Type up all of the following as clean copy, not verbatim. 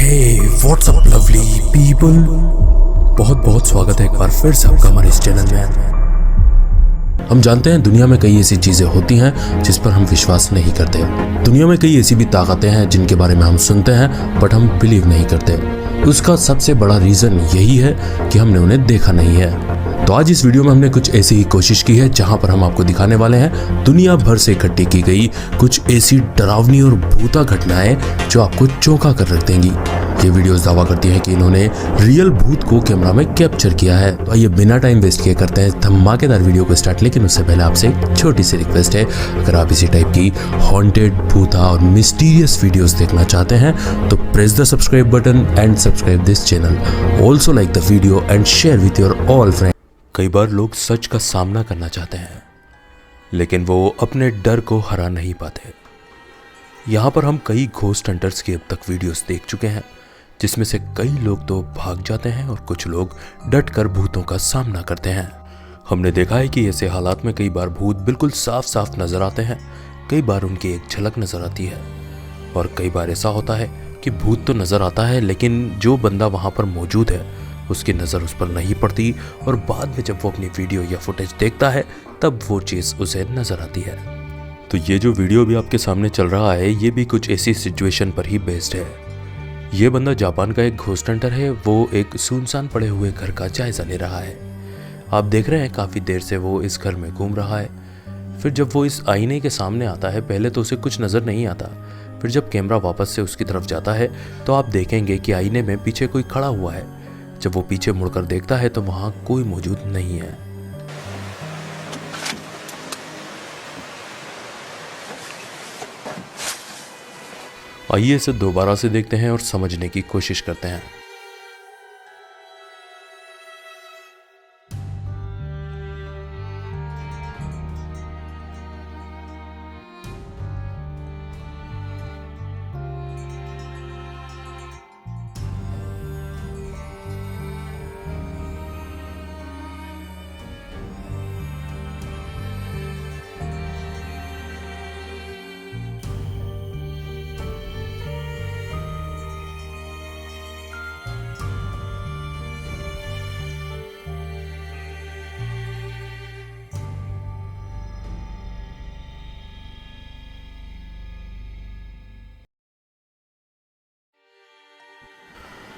हे WhatsApp lovely people, बहुत बहुत स्वागत है एक बार फिर से आपका हमारे इस चैनल में। हम जानते हैं दुनिया में कई ऐसी चीजें होती हैं जिस पर हम विश्वास नहीं करते। दुनिया में कई ऐसी भी ताकतें हैं जिनके बारे में हम सुनते हैं बट हम बिलीव नहीं करते। उसका सबसे बड़ा रीजन यही है कि हमने उन्हें देखा नहीं है। तो आज इस वीडियो में हमने कुछ ऐसी ही कोशिश की है जहां पर हम आपको दिखाने वाले हैं दुनिया भर से इकट्ठी की गई कुछ ऐसी डरावनी और भूता घटनाएं जो आपको चौंका कर रख देंगी। ये वीडियोस दावा करती हैं कि इन्होंने रियल भूत को कैमरा में कैप्चर किया है। तो आइए बिना टाइम वेस्ट किए करते हैं धमाकेदार वीडियो को स्टार्ट। लेकिन उससे पहले आपसे एक छोटी सी रिक्वेस्ट है, अगर आप इसी टाइप की हॉन्टेड, भूता और मिस्टीरियस वीडियोस देखना चाहते हैं तो press the subscribe button and subscribe this channel. Also like the video and share with your all friends. कई बार लोग सच का सामना करना चाहते हैं लेकिन वो अपने डर को हरा नहीं पाते। यहाँ पर हम कई घोस्ट हंटर्स की अब तक वीडियोस देख चुके हैं जिसमें से कई लोग तो भाग जाते हैं और कुछ लोग डट कर भूतों का सामना करते हैं। हमने देखा है कि ऐसे हालात में कई बार भूत बिल्कुल साफ साफ नजर आते हैं, कई बार उनकी एक झलक नजर आती है और कई बार ऐसा होता है कि भूत तो नजर आता है लेकिन जो बंदा वहां पर मौजूद है उसकी नज़र उस पर नहीं पड़ती और बाद में जब वो अपनी वीडियो या फुटेज देखता है तब वो चीज़ उसे नज़र आती है। तो ये जो वीडियो भी आपके सामने चल रहा है ये भी कुछ ऐसी सिचुएशन पर ही बेस्ड है। ये बंदा जापान का एक घोस्ट हंटर है। वो एक सुनसान पड़े हुए घर का जायजा ले रहा है। आप देख रहे हैं काफ़ी देर से वो इस घर में घूम रहा है। फिर जब वो इस आईने के सामने आता है पहले तो उसे कुछ नज़र नहीं आता। फिर जब कैमरा वापस से उसकी तरफ जाता है तो आप देखेंगे कि आईने में पीछे कोई खड़ा हुआ है। जब वो पीछे मुड़कर देखता है तो वहां कोई मौजूद नहीं है। आइए इसे दोबारा से देखते हैं और समझने की कोशिश करते हैं।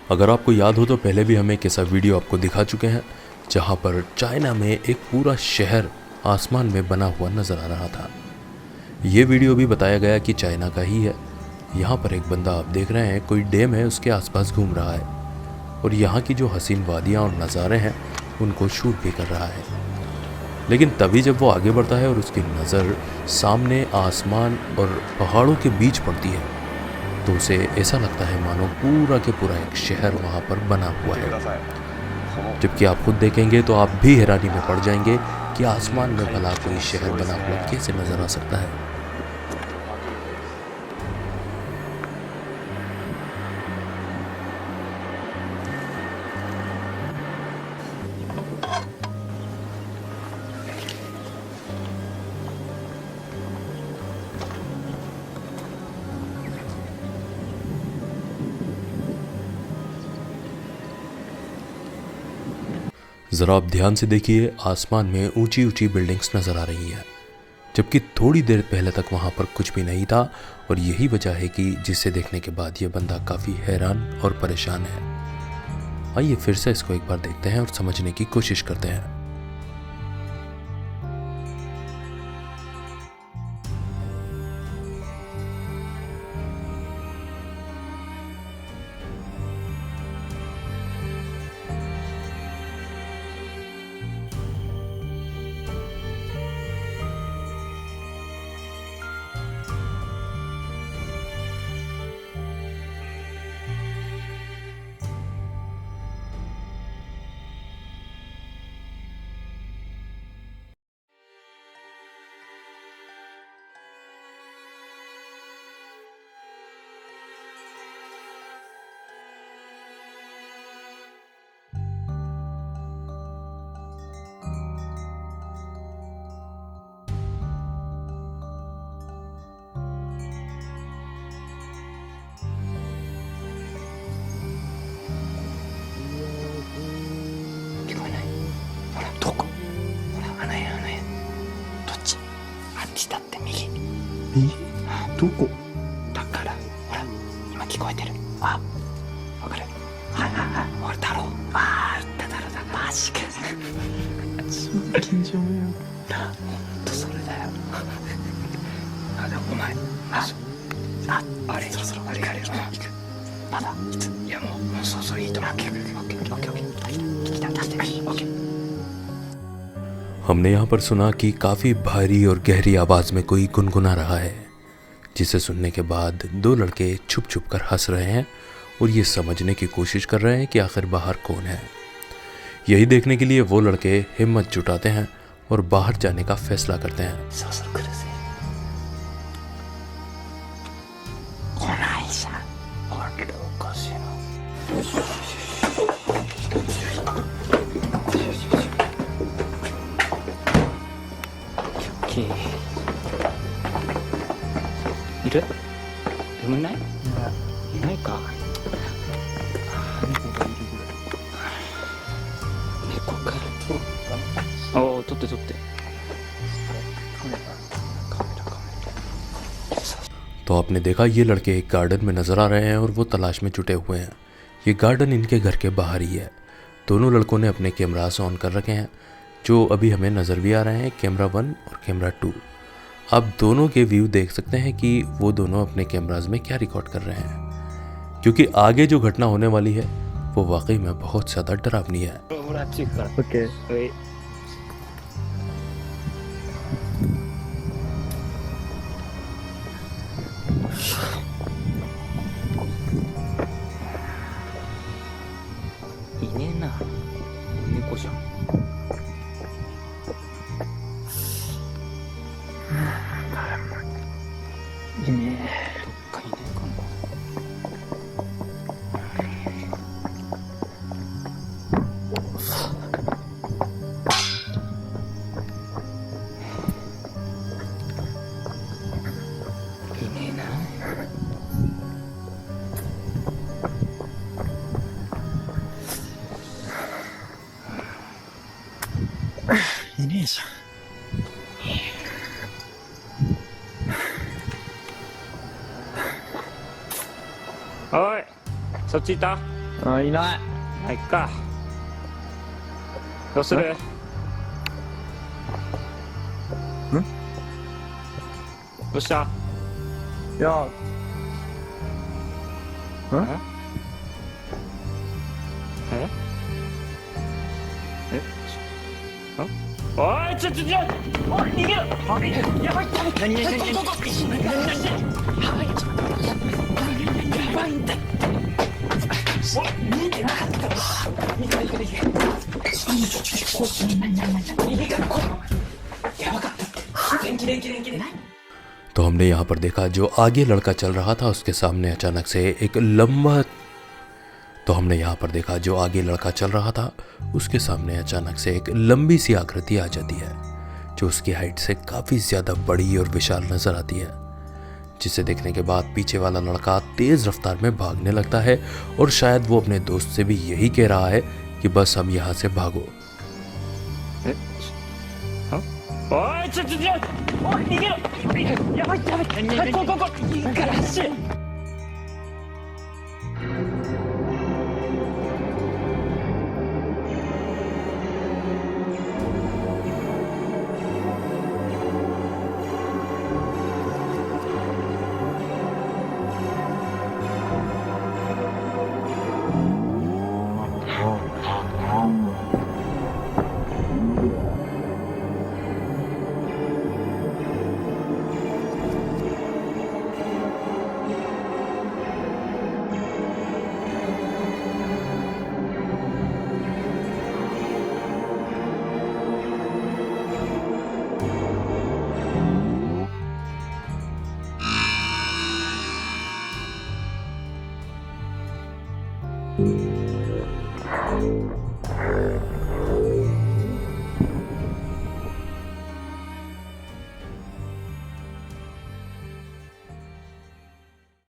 अगर आपको याद हो तो पहले भी हम एक ऐसा वीडियो आपको दिखा चुके हैं जहां पर चाइना में एक पूरा शहर आसमान में बना हुआ नजर आ रहा था। ये वीडियो भी बताया गया कि चाइना का ही है। यहाँ पर एक बंदा आप देख रहे हैं कोई डैम है उसके आसपास घूम रहा है और यहाँ की जो हसीन वादियाँ और नज़ारे हैं उनको शूट भी कर रहा है। लेकिन तभी जब वो आगे बढ़ता है और उसकी नज़र सामने आसमान और पहाड़ों के बीच पड़ती है तो उसे ऐसा लगता है मानो पूरा के पूरा एक शहर वहाँ पर बना हुआ है। जबकि आप खुद देखेंगे तो आप भी हैरानी में पड़ जाएंगे कि आसमान में भला कोई शहर बना हुआ कैसे नजर आ सकता है। ज़रा आप ध्यान से देखिए, आसमान में ऊंची ऊंची बिल्डिंग्स नज़र आ रही हैं जबकि थोड़ी देर पहले तक वहाँ पर कुछ भी नहीं था। और यही वजह है कि जिसे देखने के बाद ये बंदा काफ़ी हैरान और परेशान है। आइए फिर से इसको एक बार देखते हैं और समझने की कोशिश करते हैं। どこ？だからほら今聞こえてる。あ、わかる。はいはいはい。ほら太郎。ああ、言った太郎だ。マジか。緊張よ。ほんとそれだよ。あ、でもお前。あれそろそろあれやるよ。行く。まだいつ？いやもうそろそろいいと思う。オッケーオッケーオッケーオッケー。聞きたい出して。オッケー。हमने यहाँ पर सुना कि काफ़ी भारी और गहरी आवाज़ में कोई गुनगुना रहा है, जिसे सुनने के बाद दो लड़के छुप छुप कर हंस रहे हैं और ये समझने की कोशिश कर रहे हैं कि आखिर बाहर कौन है। यही देखने के लिए वो लड़के हिम्मत जुटाते हैं और बाहर जाने का फैसला करते हैं। そろそろ来るぜ。来ないじゃん。あれおかしいな。いる？いない？いないか。猫か。おお、撮って撮って。तो आपने देखा ये लड़के एक गार्डन में नजर आ रहे हैं और वो तलाश में जुटे हुए हैं। ये गार्डन इनके घर के बाहर ही है। दोनों लड़कों ने अपने कैमरास ऑन कर रखे हैं, जो अभी हमें नज़र भी आ रहे हैं, कैमरा 1 और कैमरा 2। आप दोनों के व्यू देख सकते हैं कि वो दोनों अपने कैमराज में क्या रिकॉर्ड कर रहे हैं, क्योंकि आगे जो घटना होने वाली है वो वाकई में बहुत ज़्यादा डरावनी है। ओके।いねえな。猫じゃん。いねえ。どっかいねえかな。いねえな。いねえじおい、そっちいた？ゃん。あ、いない。ないか。どうする？どうした？いや。え？おい、ちょ、おい、逃げろ！やばい、何？やばいんだ。おい、見てなかったろ。逃げろ。やばかった。電気。तो हमने यहाँ पर देखा जो आगे लड़का चल रहा था उसके सामने अचानक से एक लंबी सी आकृति आ जाती है, जो उसकी हाइट से काफ़ी ज़्यादा बड़ी और विशाल नज़र आती है, जिसे देखने के बाद पीछे वाला लड़का तेज़ रफ्तार में भागने लगता है और शायद वो अपने दोस्त से भी यही कह रहा है कि बस अब यहाँ से भागो। おい、ちょ、おい、逃げろ！やばい！いいから走れ！